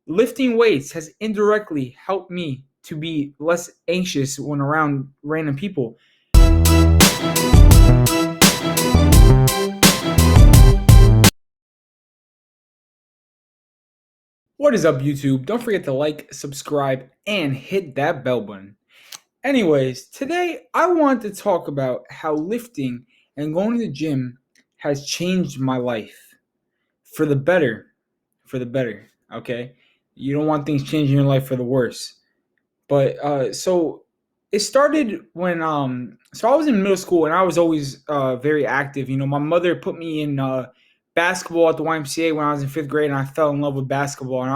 Lifting weights has indirectly helped me to be less anxious when around random people. What is up, YouTube? Don't forget to like, subscribe, and hit that bell button. Anyways, today I want to talk about how lifting and going to the gym has changed my life for the better. For the better, okay? You don't want things changing your life for the worse. But so it started when so I was in middle school and I was always very active. You know, my mother put me in basketball at the YMCA when I was in 5th grade, and I fell in love with basketball. And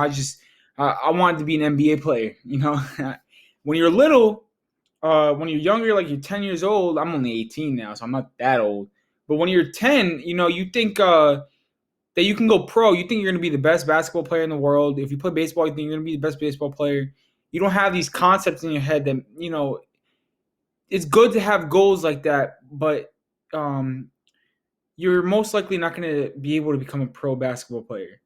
I wanted to be an NBA player. You know, when you're little, when you're younger, like you're 10 years old. I'm only 18 now, so I'm not that old. But when you're 10, you know, you think that you can go pro. You think you're going to be the best basketball player in the world. If you play baseball, you think you're going to be the best baseball player. You don't have these concepts in your head that, you know, it's good to have goals like that, but um, you're most likely not going to be able to become a pro basketball player.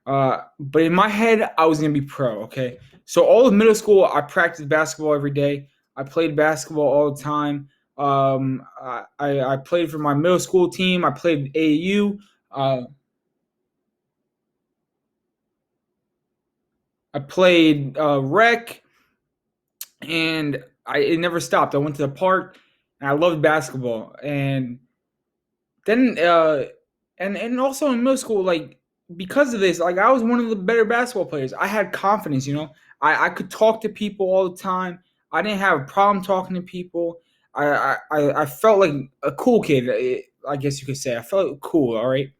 But in my head, I was going to be pro, okay? So all of middle school, I practiced basketball every day. I played basketball all the time. I played for my middle school team. I played AAU. I played rec, and it never stopped. I went to the park, and I loved basketball. And then and also in middle school, like because of this, like I was one of the better basketball players. I had confidence, you know. I could talk to people all the time. I didn't have a problem talking to people. I felt like a cool kid. I guess you could say I felt cool. All right.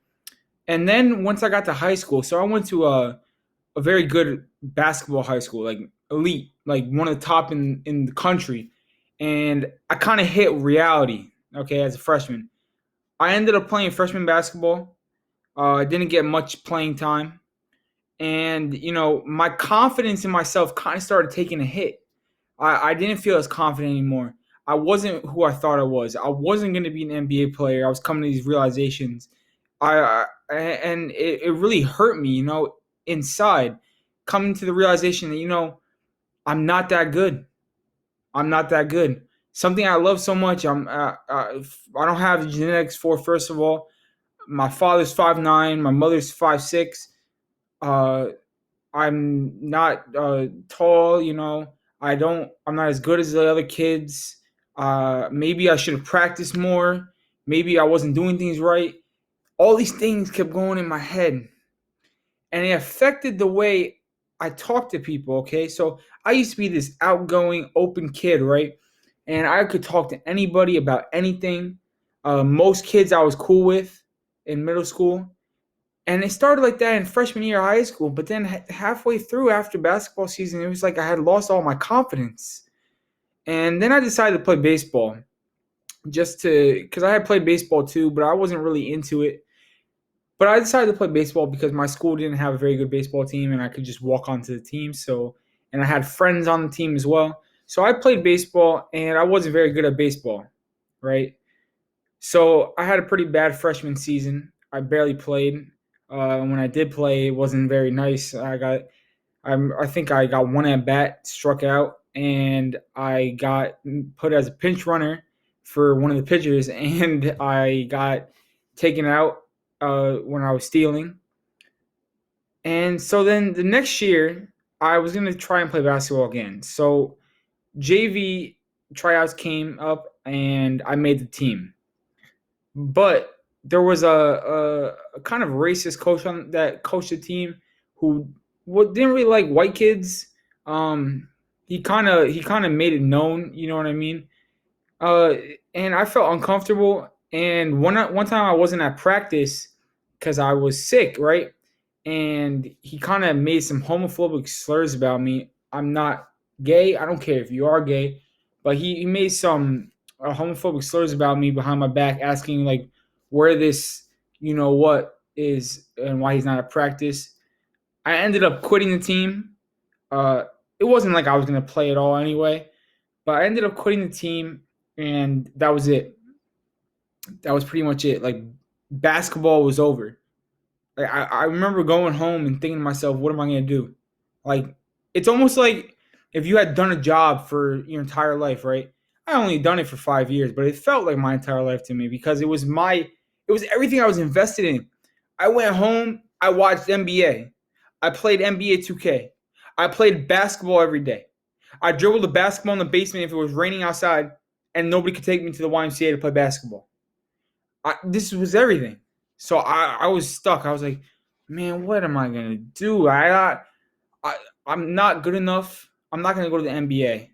And then once I got to high school, so I went to a very good basketball high school, like elite, like one of the top in the country. And I kind of hit reality, okay, as a freshman. I ended up playing freshman basketball. I didn't get much playing time. And, you know, my confidence in myself kind of started taking a hit. I didn't feel as confident anymore. I wasn't who I thought I was. I wasn't going to be an NBA player. I was coming to these realizations. And it really hurt me, you know, inside, coming to the realization that, you know, I'm not that good. I'm not that good. Something I love so much. I don't have the genetics for. First of all, my father's 5'9", my mother's 5'6". Uh, I'm not tall. You know, I'm not as good as the other kids. Maybe I should have practiced more. Maybe I wasn't doing things right. All these things kept going in my head, and it affected the way I talk to people. Okay, so I used to be this outgoing, open kid, right? And I could talk to anybody about anything. Most kids I was cool with in middle school, and it started like that in freshman year of high school. But then halfway through, after basketball season, it was like I had lost all my confidence. And then I decided to play baseball, just to because I had played baseball too, but I wasn't really into it. But I decided to play baseball because my school didn't have a very good baseball team, and I could just walk onto the team. So, and I had friends on the team as well. So I played baseball, and I wasn't very good at baseball, right? So I had a pretty bad freshman season. I barely played. When I did play, it wasn't very nice. I think I got one at bat, struck out, and I got put as a pinch runner for one of the pitchers, and I got taken out when I was stealing. And so then the next year, I was gonna try and play basketball again. So JV tryouts came up, and I made the team. But there was a kind of racist coach on that coached the team who didn't really like white kids. Um, he kind of made it known, you know what I mean? Uh, and I felt uncomfortable. And one time I wasn't at practice because I was sick, right? And he kind of made some homophobic slurs about me. I'm not gay. I don't care if you are gay, but he made some homophobic slurs about me behind my back, asking like where this, you know, what is and why he's not at practice. I ended up quitting the team. Uh, it wasn't like I was gonna play at all anyway, but I ended up quitting the team, and that was it. That was pretty much it. Like basketball was over. Like I remember going home and thinking to myself, what am I gonna do? Like it's almost like if you had done a job for your entire life, right? I only done it for 5 years, but it felt like my entire life to me because it was everything I was invested in. I went home, I watched NBA. I played NBA 2K. I played basketball every day. I dribbled the basketball in the basement if it was raining outside and nobody could take me to the YMCA to play basketball. This was everything. So I was stuck. I was like, man, what am I gonna do? I I'm not good enough. I'm not gonna go to the NBA.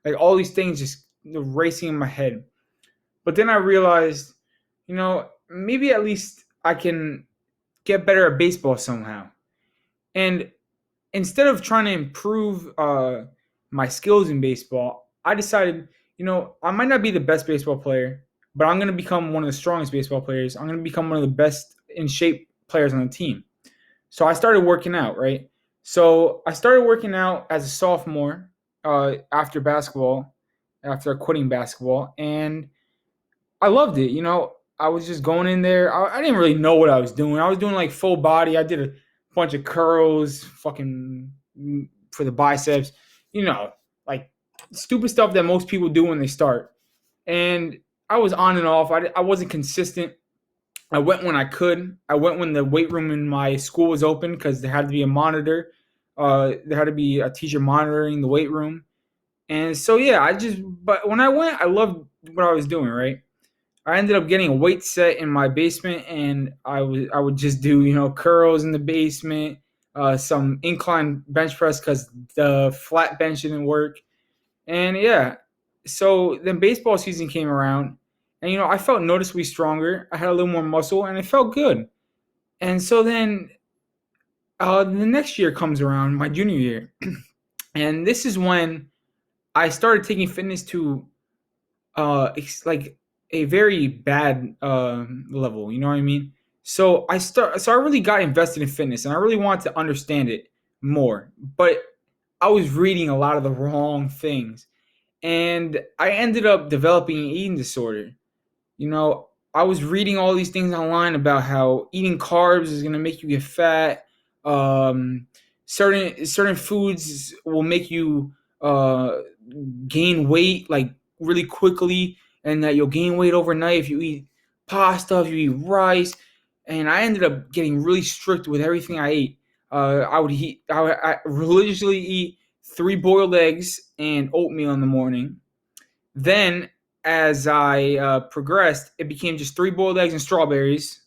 Like all these things just racing in my head. But then I realized, maybe at least I can get better at baseball somehow. And instead of trying to improve my skills in baseball, I decided, I might not be the best baseball player, but I'm going to become one of the strongest baseball players. I'm going to become one of the best in shape players on the team. So I started working out, right? So I started working out as a sophomore after basketball, after quitting basketball, and I loved it. I was just going in there. I didn't really know what I was doing. I was doing like full body. I did a bunch of curls, fucking for the biceps, like stupid stuff that most people do when they start. And I was on and off. I wasn't consistent. I went when I could. I went when the weight room in my school was open because there had to be a monitor. There had to be a teacher monitoring the weight room. And so, yeah, but when I went, I loved what I was doing, right? I ended up getting a weight set in my basement, and I would just do curls in the basement, some incline bench press because the flat bench didn't work, and yeah. So then baseball season came around, and I felt noticeably stronger. I had a little more muscle, and it felt good. And so then the next year comes around, my junior year, and this is when I started taking fitness to like a very bad level. You know what I mean? So I really got invested in fitness, and I really wanted to understand it more. But I was reading a lot of the wrong things, and I ended up developing an eating disorder. I was reading all these things online about how eating carbs is going to make you get fat. Um, certain foods will make you gain weight like really quickly, and that you'll gain weight overnight if you eat pasta, if you eat rice. And I ended up getting really strict with everything I ate. I religiously eat 3 boiled eggs and oatmeal in the morning. Then, as I progressed, it became just 3 boiled eggs and strawberries.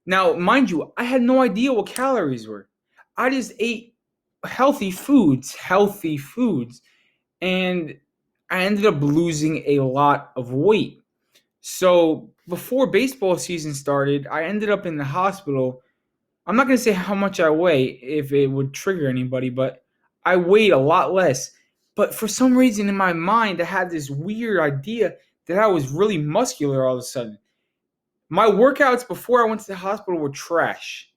Now, mind you, I had no idea what calories were. I just ate healthy foods, and I ended up losing a lot of weight. So before baseball season started, I ended up in the hospital. I'm not going to say how much I weigh if it would trigger anybody, but I weighed a lot less. But for some reason in my mind, I had this weird idea that I was really muscular all of a sudden. My workouts before I went to the hospital were trash.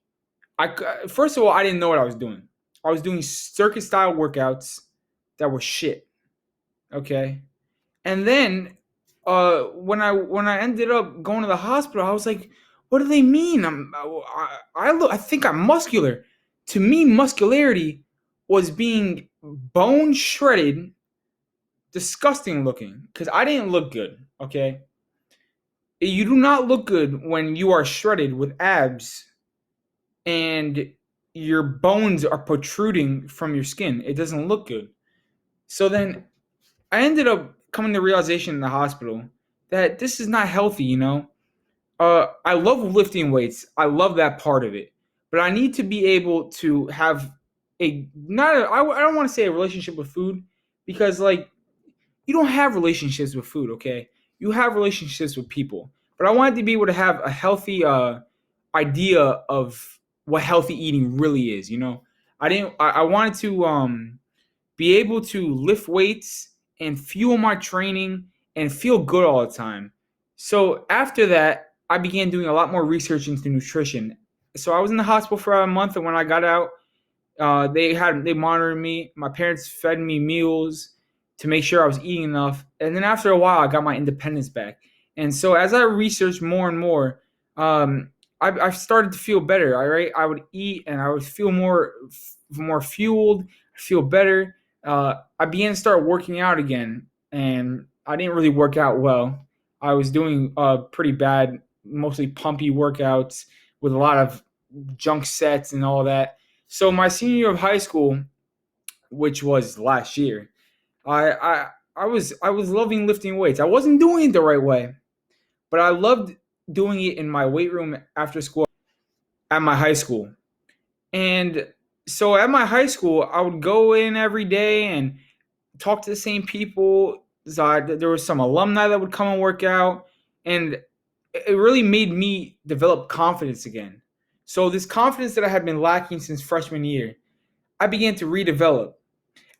First of all, I didn't know what I was doing. I was doing circuit style workouts that were shit. Okay, and then when I ended up going to the hospital, I was like, "What do they mean? I think I'm muscular." To me, muscularity was being bone shredded, disgusting looking. Because I didn't look good. Okay, you do not look good when you are shredded with abs and your bones are protruding from your skin. It doesn't look good. So then I ended up coming to realization in the hospital that this is not healthy, I love lifting weights. I love that part of it. But I need to be able to have I don't want to say a relationship with food because like you don't have relationships with food, okay? You have relationships with people. But I wanted to be able to have a healthy idea of what healthy eating really is, I wanted to be able to lift weights and fuel my training and feel good all the time. So after that, I began doing a lot more research into nutrition. So I was in the hospital for a month, and when I got out, they monitored me. My parents fed me meals to make sure I was eating enough. And then after a while, I got my independence back. And so as I researched more and more, um, I started to feel better. Right, I would eat and I would feel more fueled, feel better. I began to start working out again, and I didn't really work out well. I was doing pretty bad, mostly pumpy workouts with a lot of junk sets and all that. So my senior year of high school, which was last year, I I I was loving lifting weights. I wasn't doing it the right way, but I loved doing it in my weight room after school at my high school. And so at my high school, I would go in every day and talk to the same people. So there was some alumni that would come and work out, and it really made me develop confidence again. So this confidence that I had been lacking since freshman year, I began to redevelop.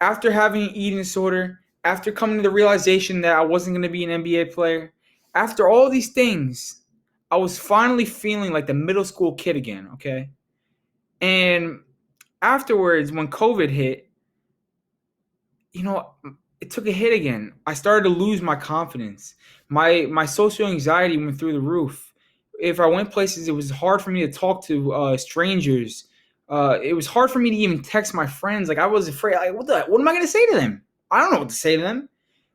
After having an eating disorder, after coming to the realization that I wasn't going to be an NBA player, after all these things, I was finally feeling like the middle school kid again, okay? And afterwards, when COVID hit, you know, it took a hit again. I started to lose my confidence. My social anxiety went through the roof. If I went places, it was hard for me to talk to strangers. It was hard for me to even text my friends. Like I was afraid. Like what am I going to say to them? I don't know what to say to them.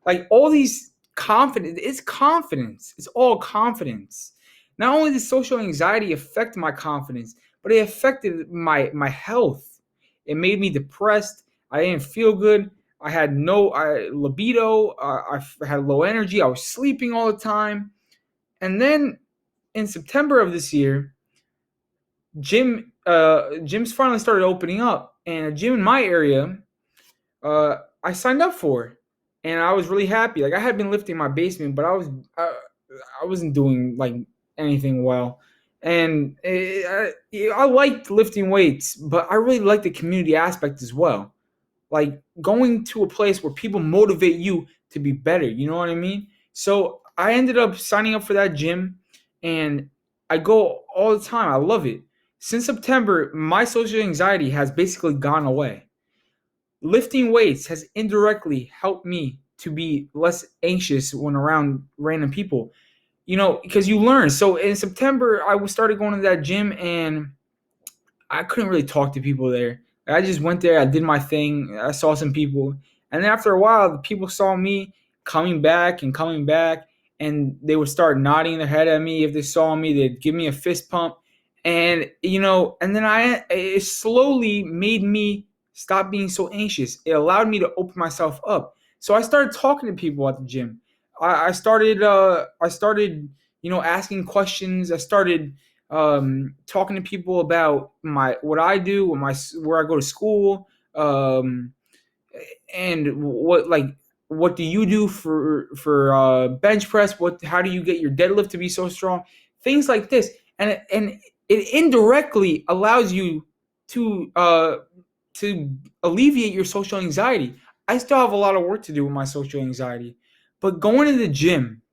Like all these confidence. It's confidence. It's all confidence. Not only did social anxiety affect my confidence, but it affected my health. It made me depressed. I didn't feel good. I had no libido. I had low energy. I was sleeping all the time. And then in September of this year, gyms finally started opening up, and a gym in my area, I signed up for, and I was really happy. Like I had been lifting my basement, but I wasn't doing like anything well. And I liked lifting weights, but I really liked the community aspect as well, like going to a place where people motivate you to be better. You know what I mean? So I ended up signing up for that gym, and I go all the time. I love it. Since September, my social anxiety has basically gone away. Lifting weights has indirectly helped me to be less anxious when around random people. Because you learn. So in September, started going to that gym, and I couldn't really talk to people there. I just went there, I did my thing, I saw some people, and then after a while, the people saw me coming back, and they would start nodding their head at me. If they saw me, they'd give me a fist pump, and and then it slowly made me stop being so anxious. It allowed me to open myself up. So I started talking to people at the gym. I started asking questions. I started talking to people about what I do, where I go to school, um, and what do you do for bench press? How do you get your deadlift to be so strong? Things like this, and it indirectly allows you to alleviate your social anxiety. I still have a lot of work to do with my social anxiety, but going to the gym,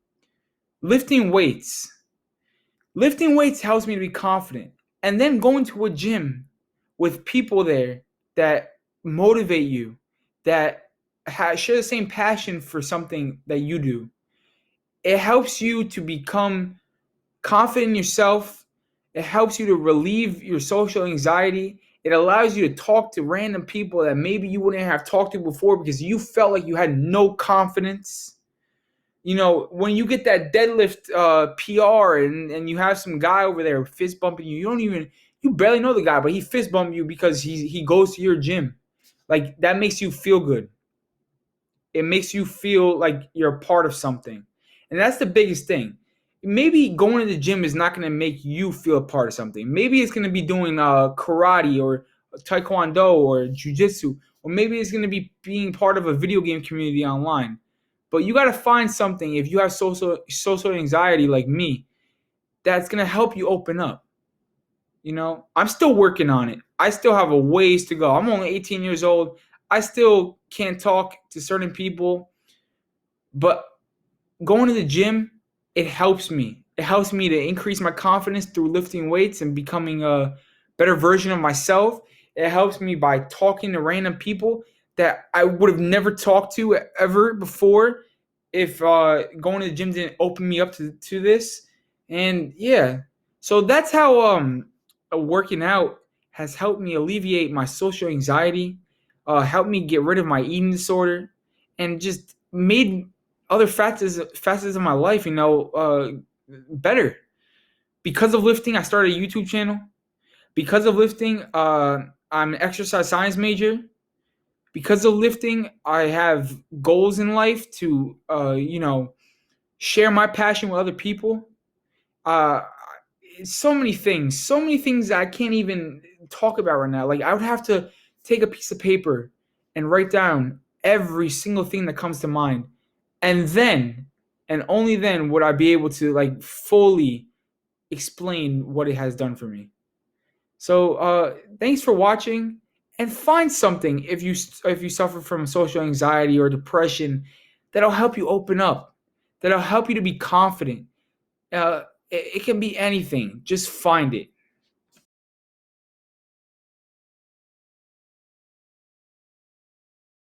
lifting weights Lifting weights helps me to be confident. And then going to a gym with people there that motivate you, that share the same passion for something that you do. It helps you to become confident in yourself. It helps you to relieve your social anxiety. It allows you to talk to random people that maybe you wouldn't have talked to before because you felt like you had no confidence. When you get that deadlift PR, and you have some guy over there fist bumping you, you barely know the guy, but he fist bumped you because he goes to your gym. Like that makes you feel good. It makes you feel like you're a part of something. And that's the biggest thing. Maybe going to the gym is not going to make you feel a part of something. Maybe it's going to be doing karate or taekwondo or jujitsu, or maybe it's going to be being part of a video game community online. But you got to find something, if you have social anxiety like me, that's going to help you open up. I'm still working on it. I still have a ways to go. I'm only 18 years old. I still can't talk to certain people, but going to the gym, it helps me. It helps me to increase my confidence through lifting weights and becoming a better version of myself. It helps me by talking to random people that I would have never talked to ever before if going to the gym didn't open me up to this. And yeah, So that's how working out has helped me alleviate my social anxiety, helped me get rid of my eating disorder, and just made other facets of my life, better. Because of lifting, I started a YouTube channel. Because of lifting, I'm an exercise science major. Because of lifting, I have goals in life to, share my passion with other people. Uh, so many things that I can't even talk about right now. Like I would have to take a piece of paper and write down every single thing that comes to mind, and then, and only then, would I be able to like fully explain what it has done for me. So thanks for watching, and find something if you suffer from social anxiety or depression that'll help you open up, that'll help you to be confident. It can be anything. Just find it.